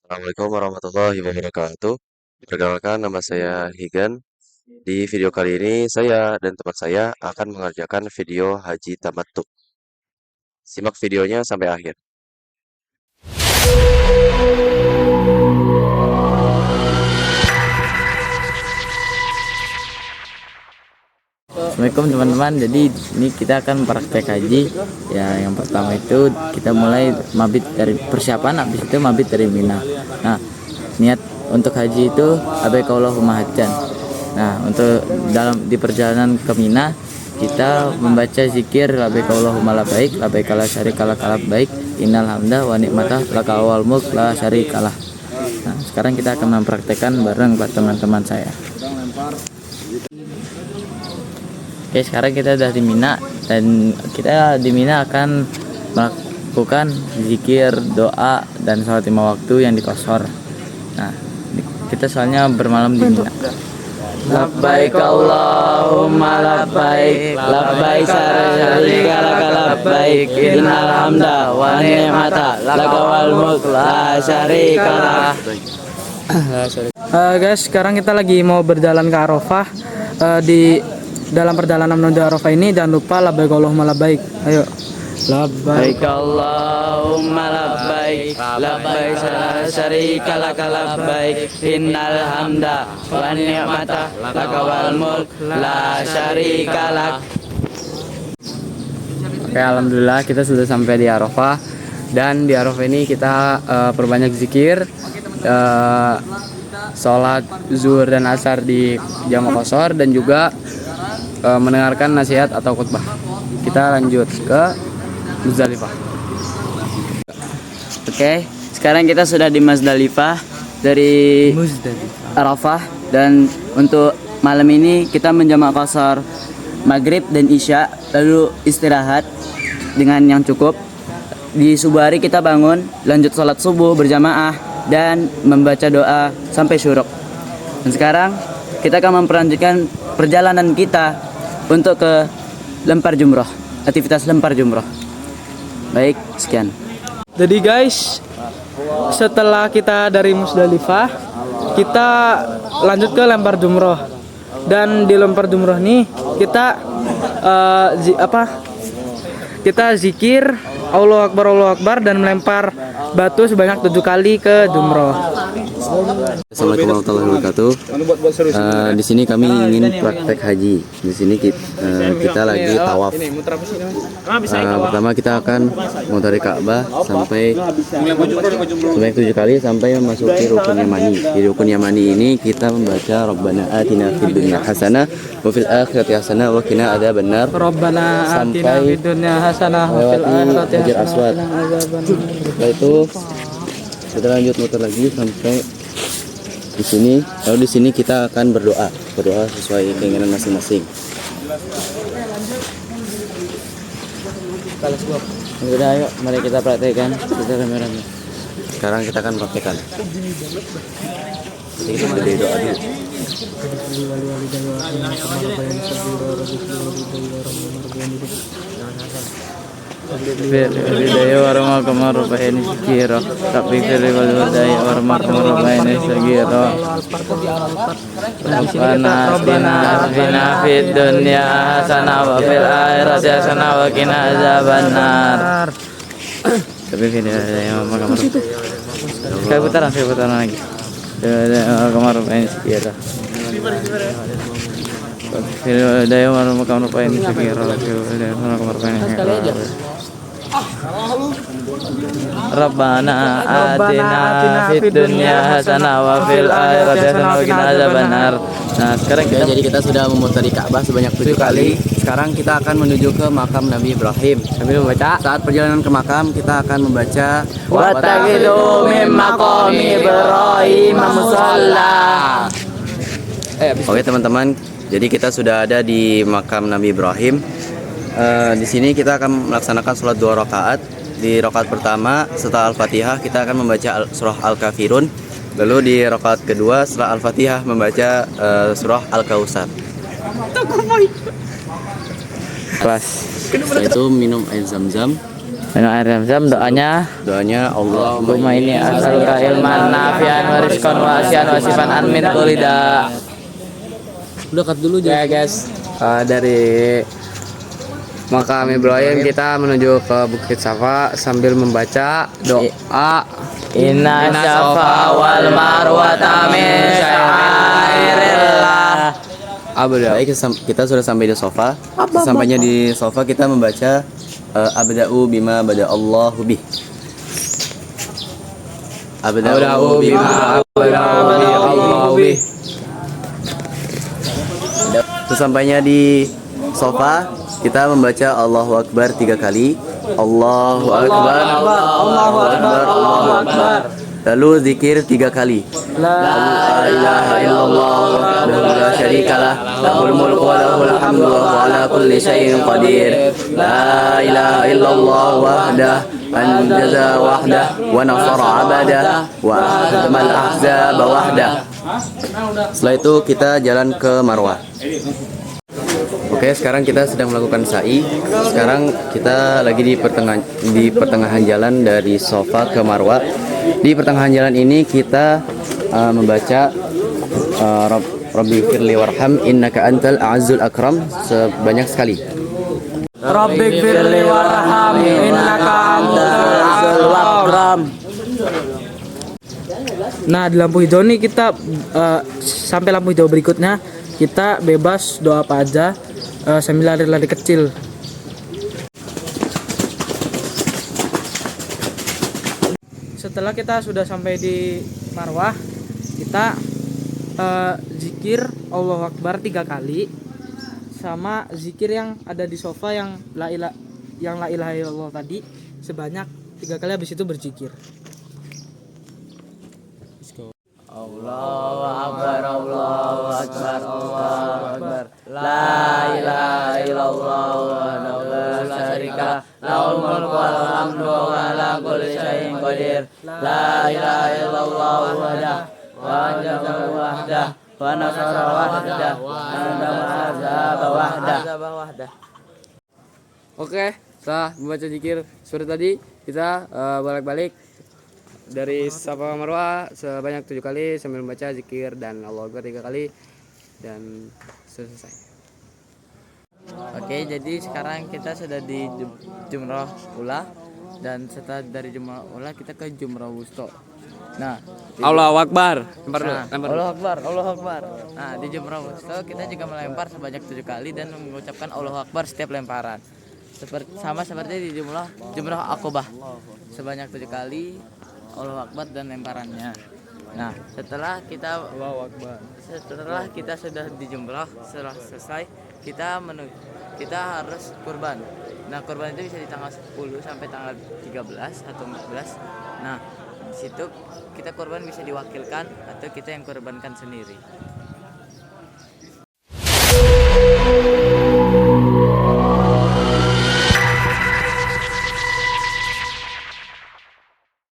Assalamualaikum warahmatullahi wabarakatuh. Perkenalkan, nama saya Higan. Di video kali ini, saya dan teman saya akan mengerjakan video haji tamattu. Simak videonya sampai akhir. Assalamualaikum teman-teman. Jadi ini kita akan praktek haji. Ya, yang pertama itu kita mulai mabit dari persiapan, habis itu mabit dari Mina. Nah, niat untuk haji itu Allahumma hajjan. Nah, untuk di perjalanan ke Mina kita membaca zikir Allahumma labbaik, labbaik la syarika lak labbaik, innal hamda wa ni'mata laka wal mulk la syarikalah. Nah, sekarang kita akan mempraktekkan bareng teman-teman saya. Oke, sekarang kita udah di Mina dan kita di Mina akan melakukan zikir, doa, dan sholat 5 waktu yang di Qashar. Nah, kita soalnya bermalam di Mina. Labbaik Allahumma labbaik, labbaik syarika laka labbaik, innal hamda wa ni'mata laka wal mulk la syarikalah. Guys, sekarang kita lagi mau berjalan ke Arafah. Dalam perjalanan menuju Arafah ini jangan lupa labbaik Allahumma labbaik. Ayo. Labbaik Allahumma labbaik, labbaik syarika laka labbaik, innal hamda wa ni'mata laka wal mulk la syarikalah. Oke, alhamdulillah kita sudah sampai di Arafah, dan di Arafah ini kita perbanyak zikir, sholat zuhur dan asar di jamaah qashar, dan juga mendengarkan nasihat atau khutbah. Kita lanjut ke Muzdalifah. Oke, sekarang kita sudah di Muzdalifah dari Arafah, dan untuk malam ini kita menjamak qashar maghrib dan isya, lalu istirahat dengan yang cukup. Di subuh hari kita bangun, lanjut sholat subuh berjamaah dan membaca doa sampai syuruk. Dan sekarang kita akan memperlanjutkan perjalanan kita untuk ke lempar jumroh, aktivitas lempar jumroh. Baik, sekian. Jadi guys, setelah kita dari Muzdalifah, kita lanjut ke lempar jumroh. Dan di lempar jumroh nih kita kita zikir Allahu Akbar dan melempar batu sebanyak 7 kali ke jumroh. Assalamualaikum warahmatullahi wabarakatuh. Di sini kami ingin praktek haji. Di sini kita lagi tawaf. Pertama kita akan mengitari Ka'bah sampai 7 kali sampai memasuki rukun Yamani. Di rukun Yamani ini kita membaca Rabbana atina fid dunya hasanah wa fil akhirati hasanah wa qina adzabannar. Rabbana atina fid dunya hasanah wa fil akhirati Hajar hasanah Aswad. wa qina adzabannar. Setelah itu kita lanjut muter lagi sampai di sini. Lalu di sini kita akan berdoa sesuai keinginan masing-masing. Sudah, ayo mari kita praktekkan kita rame-rame. Sekarang kita akan praktekkan. Jadi kita mulai dari doa dulu. Bidaya warma kamar ini sekira, tapi kiri kalau bidaya warma kamar ini sekira. Rabbana fid dunya hasanah wa fil akhirati hasanah wa qina adzabannar. Tapi bidaya warma kamar. Sekali putaran lagi. Bidaya kamar ini sekira. Bidaya warma kamar ini sekira. Bidaya warma kamar ini sekira. Rabbana atina fid dunya hasanah wa fil akhirati hasanah wa qina adzabannar. Nah, sekarang Jadi kita sudah memutari Ka'bah sebanyak 7 kali. Sekarang kita akan menuju ke makam Nabi Ibrahim. sambil membaca Saat perjalanan ke makam kita akan membaca wattaqidu min maqami Ibrahim musalla. Oke teman-teman, jadi kita sudah ada di makam Nabi Ibrahim. Di sini kita akan melaksanakan sholat 2 rakaat. Di rakaat pertama setelah Al-Fatihah kita akan membaca surah Al-Kafirun. Lalu di rakaat kedua setelah Al-Fatihah membaca surah Al-Kautsar. Kelas. Setelah itu minum air zam-zam. Minum air zam-zam, doanya Allahumma ini as'aluka ilman nafi'an wa rizqan wasi'an wa sifan an min kulli da. Udah cut dulu Ya guys, dari makam Ibrahim kita menuju ke Bukit Safa sambil membaca doa Inna syafa wal marwata min syairillah. Baik, kita sudah sampai di sofa. Sampainya di sofa kita membaca abda'u bima bada Allahu bih. Abda'u bima bada Allahu bih. Sesampainya di sofa kita membaca Allahu Akbar 3 kali. Allahu Akbar, Allahu Akbar, Allahu Akbar. Lalu zikir 3 kali. La ilaha illallah wahdahu la syarikalah, lahul mulku wa lahul hamdu wa huwa ala kulli syai'in qadir. La ilaha illallah wahdah anjaza wahdah wa nasara abadah wa ahzamal ahzaba wahdah. Setelah itu kita jalan ke Marwah. Oke, sekarang kita sedang melakukan sa'i. Sekarang kita lagi di pertengahan jalan dari Safa ke Marwah. Di pertengahan jalan ini kita membaca Rabbi firli warham innaka antal a'azzul akram sebanyak sekali. Rabbi firli warham innaka antal a'azzul akram. Nah, di lampu hijau nih kita sampai lampu hijau berikutnya kita bebas doa apa aja sambil lari-lari kecil. Setelah kita sudah sampai di Marwah, kita zikir Allahu Akbar 3 kali sama zikir yang ada di sofa yang la ilaha illallah tadi sebanyak 3 kali, habis itu berzikir. Allahu Akbar, Allahu Akbar, Allahu Akbar. La ilaha illallah wahdahu la syarika lahul mulku wa lahul hamdu wa huwa ala kulli syai'in qadir. La ilaha illallah wahdahu wa anjaza wahdah wa nasara wahdah wa andama azaba wahdah. Oke, setelah membaca zikir seperti tadi, kita balik-balik dari Safa Marwah sebanyak 7 kali sambil membaca zikir dan Allahu Akbar 3 kali dan selesai. Oke, jadi sekarang kita sudah di Jumrah Ula dan setelah dari Jumrah Ula kita ke Jumrah Wusta. Nah, Allahu Akbar. Allahu Akbar, Allahu Akbar. Nah, di Jumrah Wusta kita juga melempar sebanyak 7 kali dan mengucapkan Allahu Akbar setiap lemparan. Sama seperti di Jumrah Aqobah. Sebanyak 7 kali Allahu Akbar dan lemparannya. Nah, setelah kita sudah di Jumrah, setelah selesai kita harus kurban. Nah, kurban itu bisa di tanggal 10 sampai tanggal 13 atau 14. Nah, di situ kita kurban bisa diwakilkan atau kita yang kurbankan sendiri.